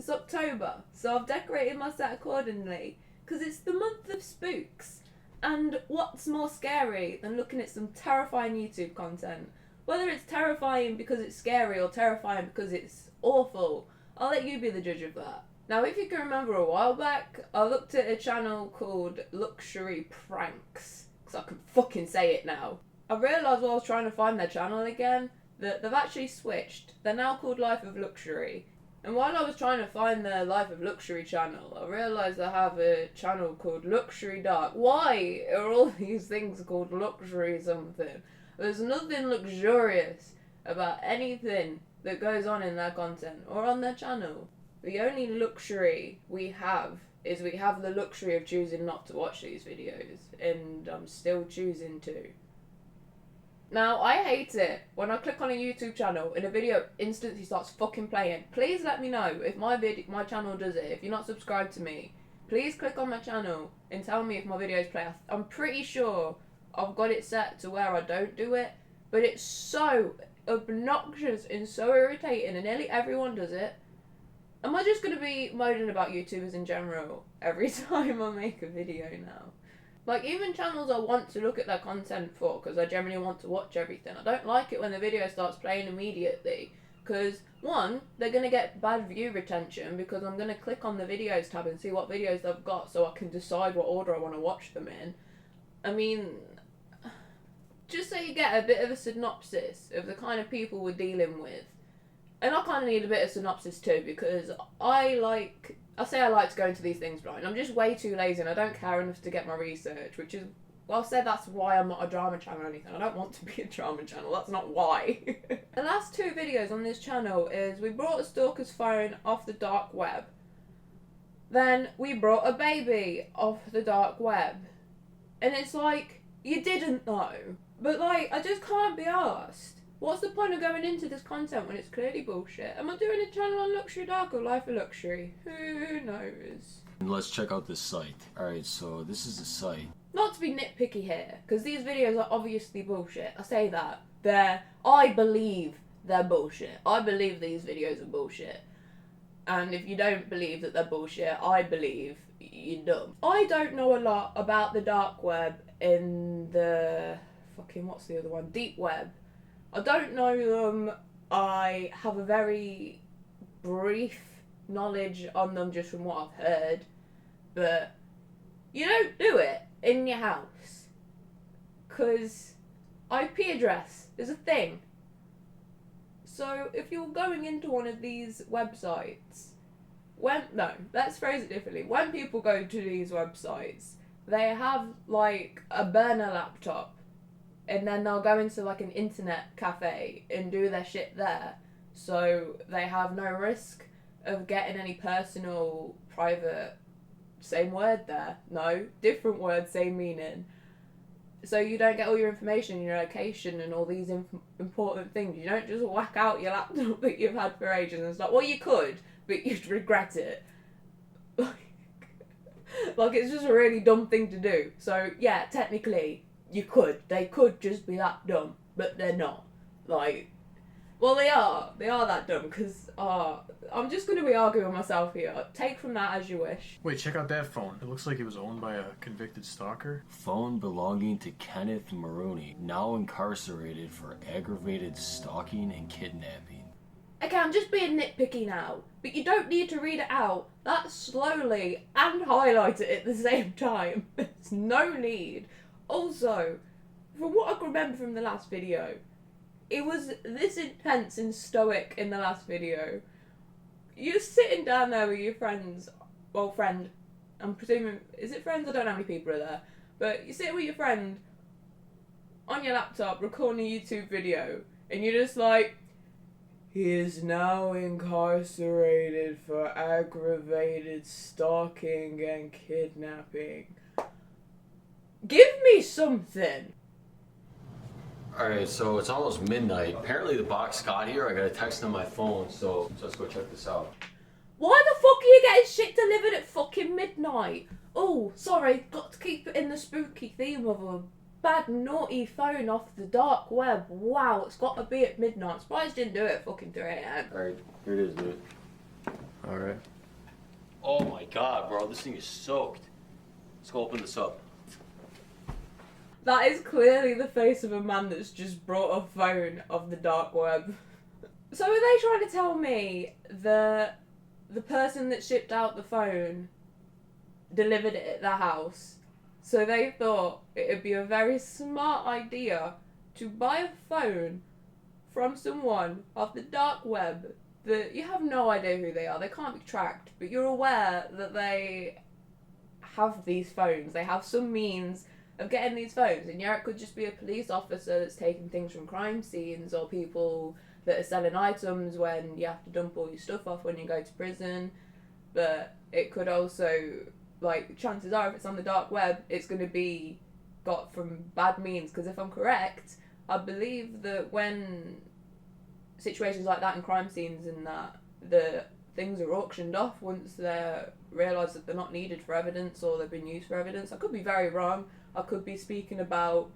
It's October, so I've decorated my set accordingly, because it's the month of spooks. And what's more scary than looking at some terrifying YouTube content? Whether it's terrifying because it's scary or terrifying because it's awful, I'll let you be the judge of that. Now, if you can remember a while back, I looked at a channel called Luxury Pranks, because I can fucking say it now. I realised while I was trying to find their channel again, that they've actually switched. They're now called Life of Luxury. And while I was trying to find the Life of Luxury channel, I realised I have a channel called Luxury Dark. Why are all these things called luxury something? There's nothing luxurious about anything that goes on in their content or on their channel. The only luxury we have is we have the luxury of choosing not to watch these videos, and I'm still choosing to. Now, I hate it when I click on a YouTube channel and a video instantly starts fucking playing. Please let me know if my channel does it. If you're not subscribed to me, please click on my channel and tell me if my videos play. I'm pretty sure I've got it set to where I don't do it, but it's so obnoxious and so irritating, and nearly everyone does it. Am I just going to be moaning about YouTubers in general every time I make a video now? Like, even channels I want to look at their content for, because I generally want to watch everything, I don't like it when the video starts playing immediately. Because, one, they're going to get bad view retention, because I'm going to click on the videos tab and see what videos they've got so I can decide what order I want to watch them in. I mean, just so you get a bit of a synopsis of the kind of people we're dealing with. And I kind of need a bit of synopsis too, because I like to go into these things blind. I'm just way too lazy and I don't care enough to get my research, which is, well, I'll say that's why I'm not a drama channel or anything. I don't want to be a drama channel, that's not why. The last two videos on this channel is we brought a Stalker'S phone off the dark web. Then we brought a baby off the dark web. And it's like, you didn't know. But like, I just can't be arsed. What's the point of going into this content when it's clearly bullshit? Am I doing a channel on Luxury Dark or Life of Luxury? Who knows? And let's check out this site. Alright, so this is the site. Not to be nitpicky here, because these videos are obviously bullshit. I say that. I believe they're bullshit. I believe these videos are bullshit. And if you don't believe that they're bullshit, I believe you're dumb. I don't know a lot about the dark web in the... what's the other one? Deep web. I don't know them. I have a very brief knowledge on them just from what I've heard. But you don't do it in your house. Because IP address is a thing. So if you're going into one of these websites, let's phrase it differently. When people go to these websites, they have like a burner laptop. And then they'll go into like an internet cafe and do their shit there. So they have no risk of getting any personal, private, same word there. No, different word, same meaning. So you don't get all your information, your location and all these important things. You don't just whack out your laptop that you've had for ages and stuff. Well, you could, but you'd regret it. Like, it's just a really dumb thing to do. So yeah, technically... They could just be that dumb, but they're not. Like, well, they are that dumb, because, I'm just going to be arguing with myself here. Take from that as you wish. Wait, check out that phone. It looks like it was owned by a convicted stalker. Phone belonging to Kenneth Maroney, now incarcerated for aggravated stalking and kidnapping. Okay, I'm just being nitpicky now, but you don't need to read it out that slowly and highlight it at the same time. There's no need. Also, from what I can remember from the last video, it was this intense and stoic in the last video. You're sitting down there with your friends, well, friend, I'm presuming, is it friends? I don't know how many people are there, but you're sitting with your friend on your laptop recording a YouTube video, and you're just like, he is now incarcerated for aggravated stalking and kidnapping. Give me something! Alright, so it's almost midnight. Apparently the box got here. I got a text on my phone, so let's go check this out. Why the fuck are you getting shit delivered at fucking midnight? Oh, sorry, got to keep it in the spooky theme of a bad naughty phone off the dark web. Wow, it's got to be at midnight. I'm surprised you didn't do it at fucking 3 AM. Alright, here it is, dude. Alright. god, bro, this thing is soaked. Let's go open this up. That is clearly the face of a man that's just brought a phone off the dark web. So are they trying to tell me that the person that shipped out the phone delivered it at the house? So they thought it would be a very smart idea to buy a phone from someone off the dark web that you have no idea who they are, they can't be tracked, but you're aware that they have these phones, they have some means of getting these phones, and yeah, it could just be a police officer that's taking things from crime scenes, or people that are selling items when you have to dump all your stuff off when you go to prison, but it could also, like, chances are if it's on the dark web, it's going to be got from bad means, because if I'm correct, I believe that when situations like that in crime scenes and that, the things are auctioned off once they're realised that they're not needed for evidence or they've been used for evidence. I could be very wrong. I could be speaking about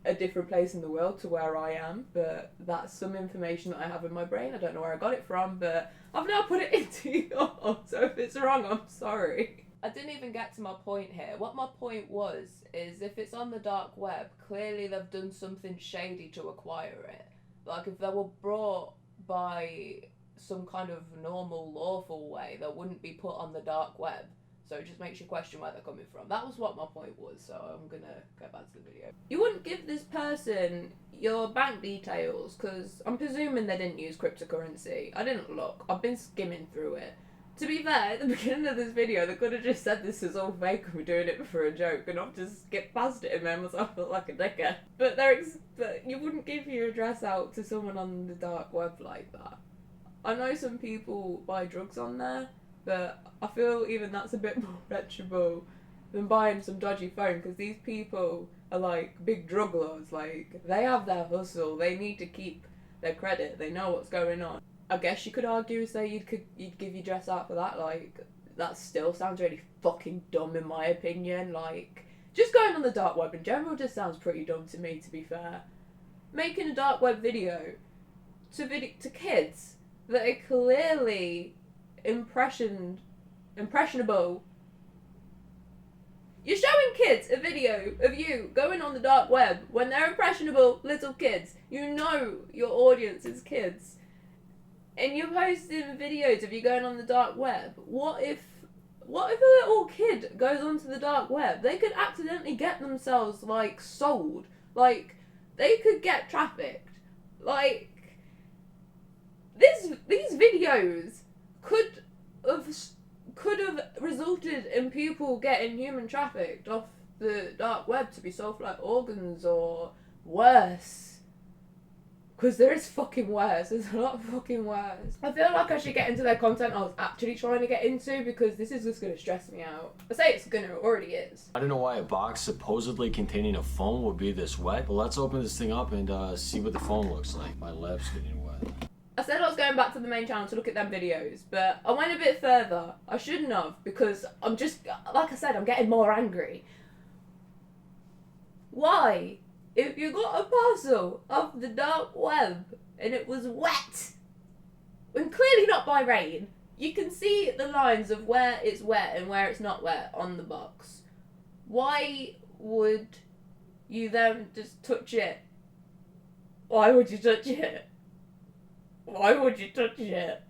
a different place in the world to where I am, but that's some information that I have in my brain. I don't know where I got it from, but I've now put it into yours, so if it's wrong, I'm sorry. I didn't even get to my point here. What my point was is if it's on the dark web, clearly they've done something shady to acquire it. Like, if they were brought by some kind of normal, lawful way, they wouldn't be put on the dark web. So it just makes you question where they're coming from. That was what my point was, so I'm gonna go back to the video. You wouldn't give this person your bank details, because I'm presuming they didn't use cryptocurrency. I didn't look. I've been skimming through it. To be fair, at the beginning of this video, they could have just said this is all fake and we're doing it for a joke, and I've just skipped past it and made myself look like a dickhead. But but you wouldn't give your address out to someone on the dark web like that. I know some people buy drugs on there, but I feel even that's a bit more reputable than buying some dodgy phone, because these people are like big drug lords. Like, they have their hustle, they need to keep their credit, they know what's going on. I guess you could argue, say you'd give your dress out for that. Like, that still sounds really fucking dumb in my opinion. Like, just going on the dark web in general just sounds pretty dumb to me, to be fair. Making a dark web video to kids that are clearly impressionable. You're showing kids a video of you going on the dark web when they're impressionable little kids. You know your audience is kids. And you're posting videos of you going on the dark web. What if a little kid goes onto the dark web? They could accidentally get themselves, like, sold. Like, they could get trafficked. Like, these videos could have resulted in people getting human trafficked off the dark web to be sold for, like, organs or worse. Because there is fucking worse. There's a lot of fucking worse. I feel like I should get into their content I was actually trying to get into, because this is just going to stress me out. I say it's going to, it already is. I don't know why a box supposedly containing a phone would be this wet, but let's open this thing up and see what the phone looks like. My lab's getting wet. I said I was going back to the main channel to look at them videos, but I went a bit further. I shouldn't have, because I'm just, like I said, I'm getting more angry. Why? If you got a parcel off the dark web and it was wet, and clearly not by rain, you can see the lines of where it's wet and where it's not wet on the box. Why would you then just touch it? Why would you touch it? Why would you touch it?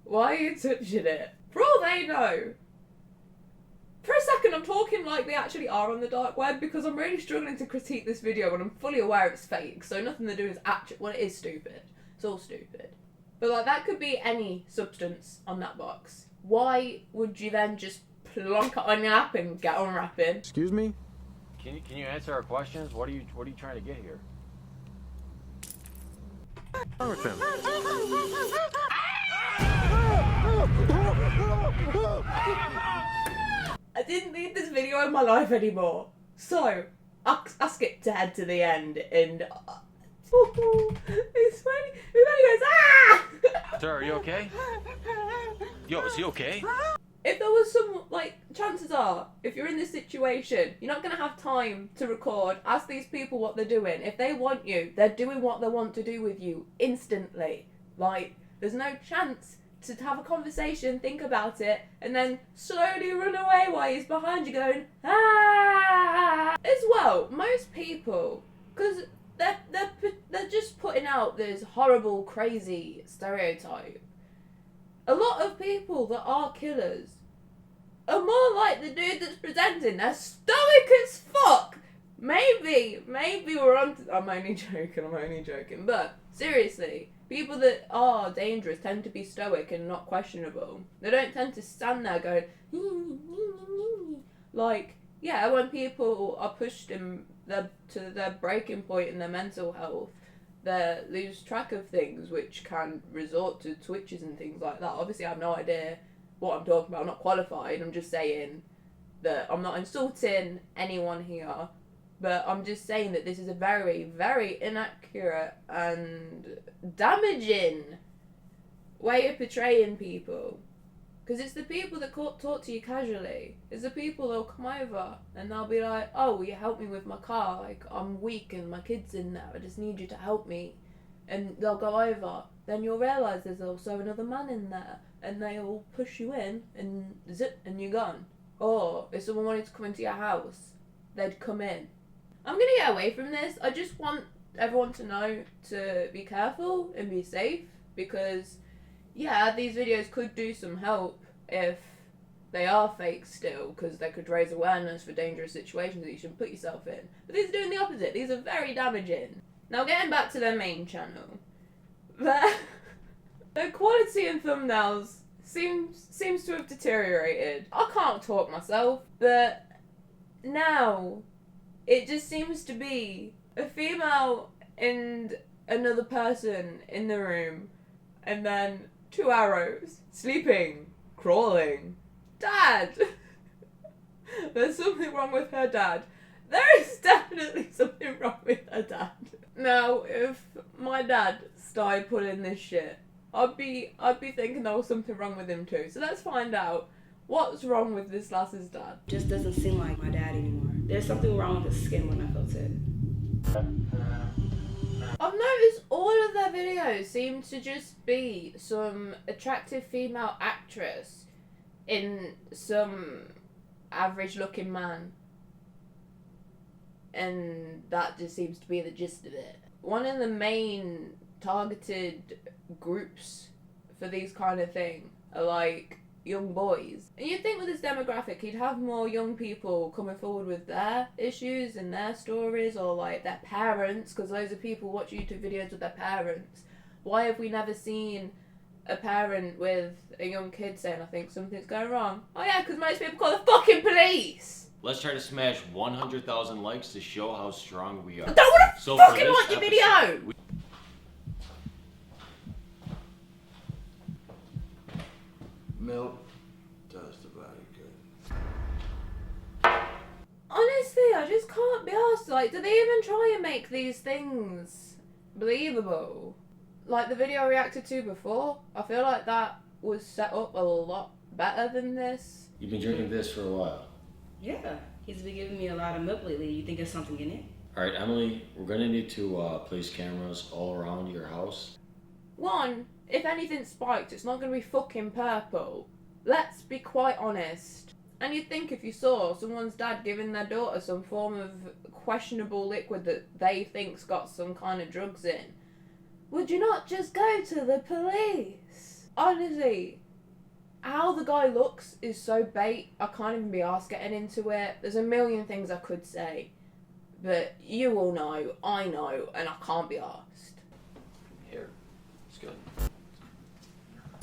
Why are you touching it? For all they know. For a second, I'm talking like they actually are on the dark web, because I'm really struggling to critique this video and I'm fully aware it's fake, so nothing they're doing is actually, well, it is stupid. It's all stupid. But, like, that could be any substance on that box. Why would you then just plonk it on your lap and get unwrapping? Excuse me? Can you answer our questions? What are you trying to get here? What's wrong with them? I didn't need this video in my life anymore. So, I skipped ahead to the end and... it's funny. Everybody goes, ah! Sir, are you okay? Yo, is he okay? If there was some, like, chances are, if you're in this situation, you're not going to have time to record, ask these people what they're doing. If they want you, they're doing what they want to do with you instantly. Like, there's no chance to have a conversation, think about it, and then slowly run away while he's behind you going, ah! As well, most people, because they're just putting out this horrible, crazy stereotype. A lot of people that are killers are more like the dude that's presenting. They're stoic as fuck. Maybe we're on. I'm only joking. But seriously, people that are dangerous tend to be stoic and not questionable. They don't tend to stand there going, like, yeah, when people are pushed to their breaking point in their mental health, they lose track of things, which can resort to twitches and things like that. Obviously, I have no idea what I'm talking about. I'm not qualified. I'm just saying that I'm not insulting anyone here, but I'm just saying that this is a very, very inaccurate and damaging way of portraying people. Because it's the people that talk to you casually. It's the people that'll come over and they'll be like, oh, will you help me with my car? Like, I'm weak and my kid's in there. I just need you to help me. And they'll go over. Then you'll realise there's also another man in there. And they'll push you in and zip and you're gone. Or if someone wanted to come into your house, they'd come in. I'm going to get away from this. I just want everyone to know to be careful and be safe. Because, yeah, these videos could do some help if they are fake still, because they could raise awareness for dangerous situations that you shouldn't put yourself in. But these are doing the opposite. These are very damaging. Now, getting back to their main channel, their quality in thumbnails seems to have deteriorated. I can't talk myself, but now it just seems to be a female and another person in the room, and then 2 arrows, sleeping, crawling. Dad! There's something wrong with her dad. There is definitely something wrong with her dad. Now, if my dad started pulling this shit, I'd be thinking there was something wrong with him too. So let's find out what's wrong with this lass's dad. Just doesn't seem like my dad anymore. There's something wrong with his skin when I felt it. I've noticed all of their videos seem to just be some attractive female actress in some average looking man. And that just seems to be the gist of it. One of the main targeted groups for these kind of thing are like young boys. And you'd think with this demographic he'd have more young people coming forward with their issues and their stories, or like their parents, because loads of people watch YouTube videos with their parents. Why have we never seen a parent with a young kid saying, I think something's going wrong? Oh yeah, because most people call the fucking police! Let's try to smash 100,000 likes to show how strong we are. I don't want to fucking watch your video! Milk does the body good. Honestly, I just can't be arsed. Like, do they even try and make these things believable? Like the video I reacted to before, I feel like that was set up a lot better than this. You've been drinking this for a while. Yeah, he's been giving me a lot of milk lately. You think there's something in it? Alright, Emily, we're gonna need to place cameras all around your house. One, if anything's spiked, it's not going to be fucking purple. Let's be quite honest. And you'd think if you saw someone's dad giving their daughter some form of questionable liquid that they think's got some kind of drugs in, would you not just go to the police? Honestly, how the guy looks is so bait, I can't even be arsed getting into it. There's a million things I could say, but you all know, I know, and I can't be arsed. Here, it's good.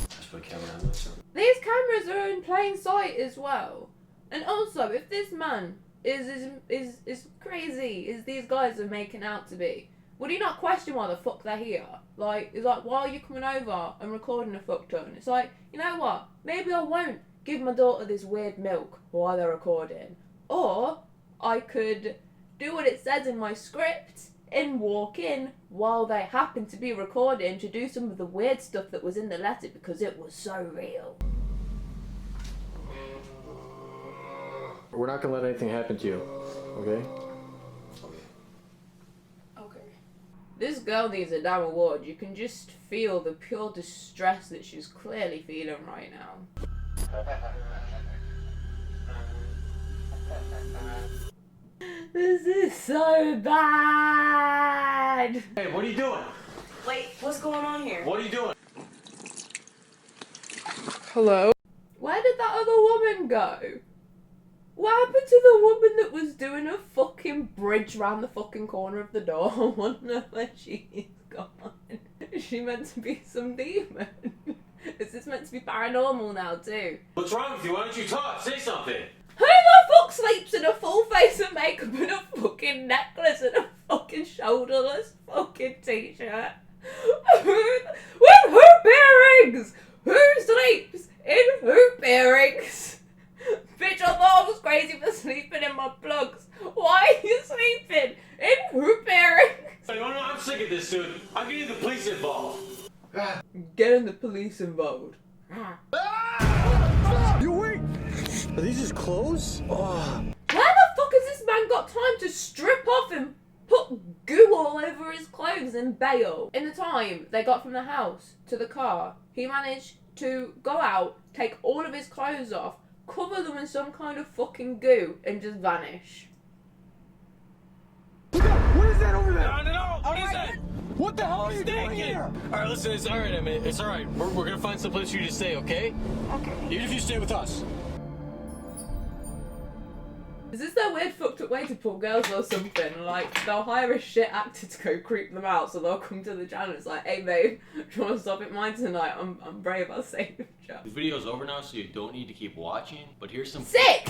Just put a camera on this. These cameras are in plain sight as well. And also, if this man is crazy as these guys are making out to be, would he not question why the fuck they're here? Like, it's like, why are you coming over and recording a fuck ton? It's like, you know what? Maybe I won't give my daughter this weird milk while they're recording. Or I could do what it says in my script and walk in while they happen to be recording to do some of the weird stuff that was in the letter because it was so real. We're not gonna let anything happen to you, okay? Okay. This girl needs a damn award. You can just feel the pure distress that she's clearly feeling right now. This is so bad! Hey, what are you doing? Wait, what's going on here? What are you doing? Hello? Where did that other woman go? What happened to the woman that was doing a fucking bridge round the fucking corner of the door? I wonder where she is gone. Is she meant to be some demon? Is this meant to be paranormal now too? What's wrong with you? Why don't you talk? Say something. Who the fuck sleeps in a full face of makeup and a fucking necklace and a fucking shoulderless fucking t-shirt? With hoop earrings! Who sleeps in hoop earrings? Bitch, I thought I was crazy for sleeping in my plugs. Why are you sleeping in hoop earrings? Hey, no, I'm sick of this, dude. I'm getting the police involved. Getting the police involved. You wait! Are these his clothes? Oh. Where the fuck has this man got time to strip off and put goo all over his clothes and bail? In the time they got from the house to the car, he managed to go out, take all of his clothes off, cover them in some kind of fucking goo, and just vanish. Look out! What is that over there? I don't know. What is that? What the hell are you doing here? All right, listen. It's all right. I mean, it's all right. We're gonna find some place for you to stay, okay? Okay. Even if you stay with us. Is this their weird fucked up way to pull girls or something? Like, they'll hire a shit actor to go creep them out, so they'll come to the channel. It's like, hey babe, do you want to stop at mine tonight? I'm brave, I'll save you. The video's over now, so you don't need to keep watching. But here's some. Sick!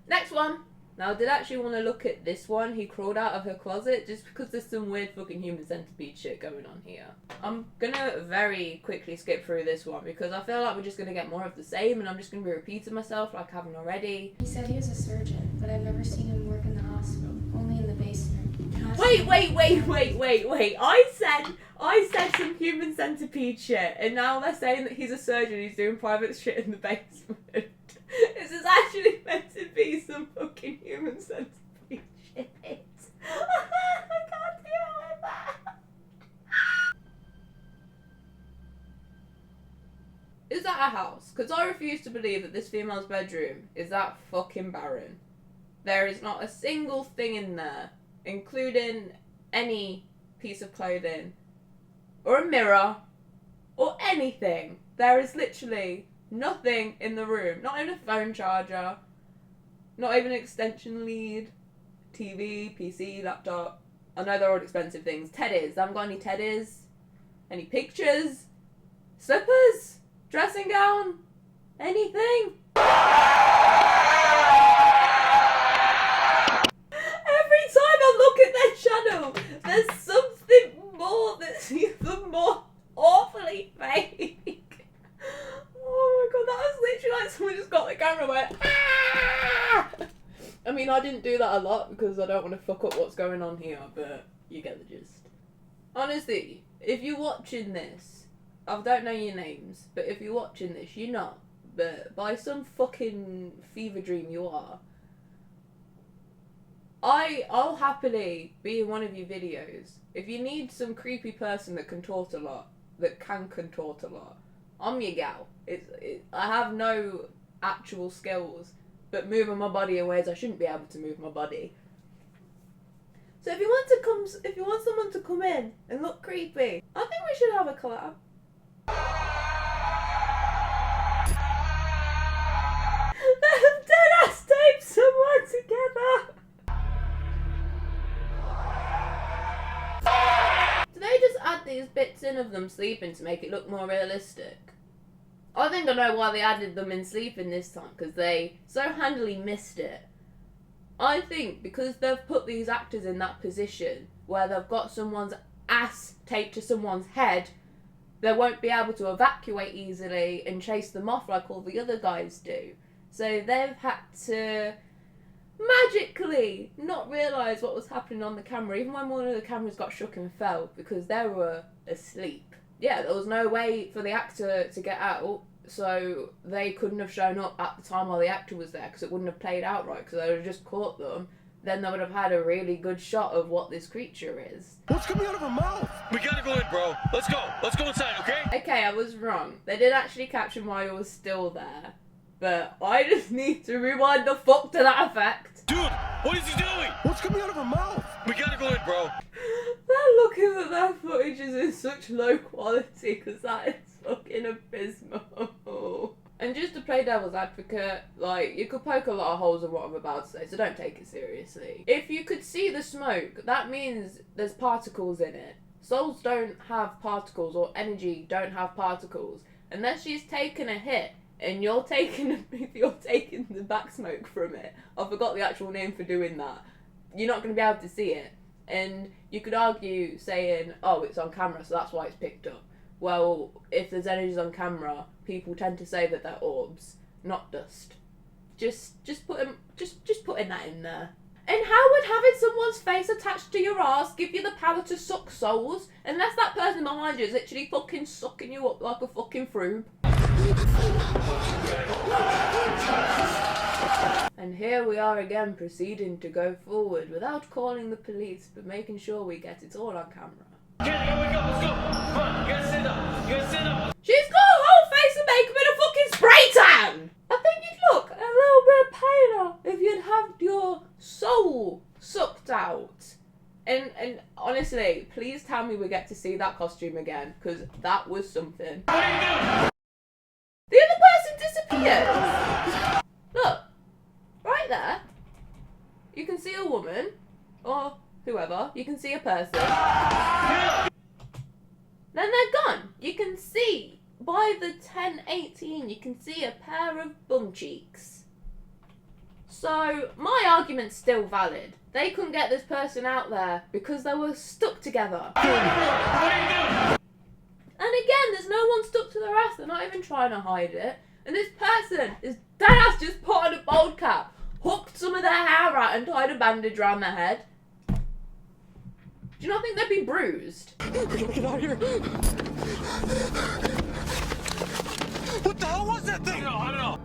Next one. Now, I did actually want to look at this one. He crawled out of her closet just because there's some weird fucking human centipede shit going on here. I'm gonna very quickly skip through this one because I feel like we're just gonna get more of the same and I'm just gonna be repeating myself like I haven't already. He said he was a surgeon, but I've never seen him work in the hospital, only in the basement. Wait. I said some human centipede shit and now they're saying that he's a surgeon, he's doing private shit in the basement. This is actually meant to be some fucking human centipede shit. I can't deal with that. Is that a house? Because I refuse to believe that this female's bedroom is that fucking barren. There is not a single thing in there, including any piece of clothing, or a mirror, or anything. There is literally nothing in the room. Not even a phone charger. Not even an extension lead. TV, PC, laptop. I know they're all expensive things. Teddies. I haven't got any teddies. Any pictures. Slippers. Dressing gown. Anything. Every time I look at their channel, there's something more that's even more awfully fake. Oh my god, that was literally like someone just got the camera and went, ah! I mean, I didn't do that a lot because I don't want to fuck up what's going on here, but you get the gist. Honestly, if you're watching this, I don't know your names, but if you're watching this, you're not, but by some fucking fever dream you are, I'll happily be in one of your videos. If you need some creepy person that can contort a lot, I'm your gal. I have no actual skills, but moving my body in ways I shouldn't be able to move my body. So if you want someone to come in and look creepy, I think we should have a collab. They have dead ass taped someone together. Do they just add these bits in of them sleeping to make it look more realistic? I think I know why they added them in sleeping this time, because they so handily missed it. I think because they've put these actors in that position where they've got someone's ass taped to someone's head, they won't be able to evacuate easily and chase them off like all the other guys do. So they've had to magically not realise what was happening on the camera, even when one of the cameras got shook and fell, because they were asleep. Yeah, there was no way for the actor to get out, so they couldn't have shown up at the time while the actor was there, because it wouldn't have played out right, because they would have just caught them, then they would have had a really good shot of what this creature is. What's coming out of her mouth? We gotta go in, bro. Let's go. Let's go inside, okay? Okay, I was wrong. They did actually capture him while he was still there. But I just need to rewind the fuck to that effect. Dude, what is he doing? What's coming out of her mouth? We gotta go in, bro. They're looking at their footage is in such low quality because that is fucking abysmal. And just to play devil's advocate, like, you could poke a lot of holes in what I'm about to say, so don't take it seriously. If you could see the smoke, that means there's particles in it. Souls don't have particles, or energy don't have particles. Unless she's taken a hit, and you're taking the back smoke from it. I forgot the actual name for doing that. You're not going to be able to see it. And you could argue saying, oh, it's on camera, so that's why it's picked up. Well, if there's energies on camera, people tend to say that they're orbs, not dust. Just putting that in there. And how would having someone's face attached to your arse give you the power to suck souls? Unless that person behind you is literally fucking sucking you up like a fucking fruit. And here we are again, proceeding to go forward without calling the police, but making sure we get it all on camera. Okay, here we go. Let's go. Come on, you gotta stand up. You gotta stand up. She's got a whole face of makeup in a fucking spray tan! I think you'd look a little bit paler if you'd have your soul sucked out. And honestly, please tell me we get to see that costume again, because that was something. What are you doing? The other person disappears! Look, right there. You can see a woman, or whoever, you can see a person. Then they're gone. You can see, by the 10:18, you can see a pair of bum cheeks. So, my argument's still valid. They couldn't get this person out there because they were stuck together. What are you doing? And again, there's no one stuck to their ass. They're not even trying to hide it. And this person is deadass just put on a bald cap, hooked some of their hair out and tied a bandage around their head. Do you not think they'd be bruised? We gotta get out of here. What the hell was that thing? I don't know.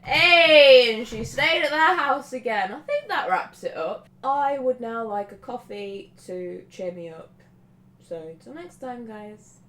Hey, and she stayed at their house again. I think that wraps it up. I would now like a coffee to cheer me up. So, till next time, guys.